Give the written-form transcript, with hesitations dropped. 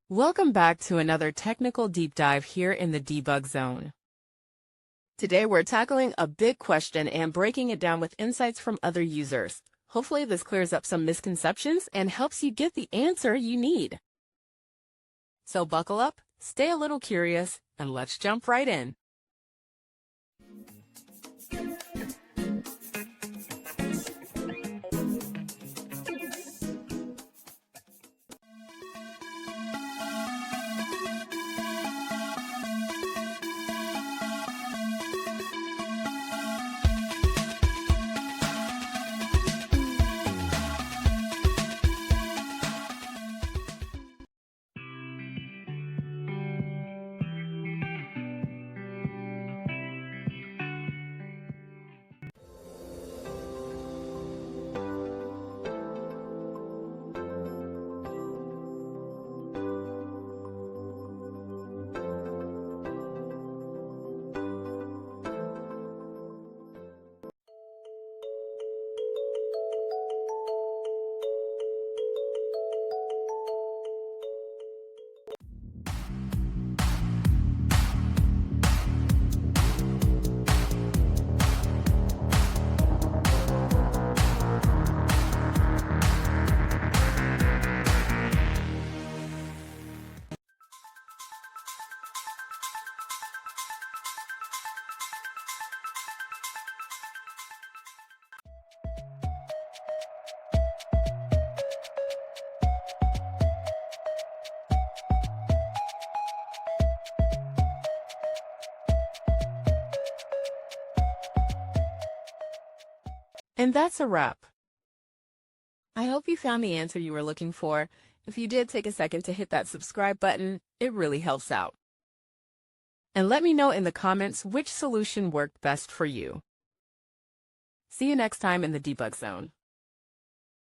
Welcome back to another technical deep dive here in the debug zone. Today we're tackling a big question and breaking it down with insights from other users. Hopefully this clears up some misconceptions and helps you get the answer you need. So buckle up, stay a little curious, and let's jump right in. And that's a wrap. I hope you found the answer you were looking for. If you did, take a second to hit that subscribe button. It really helps out. And let me know in the comments which solution worked best for you. See you next time in the debug zone.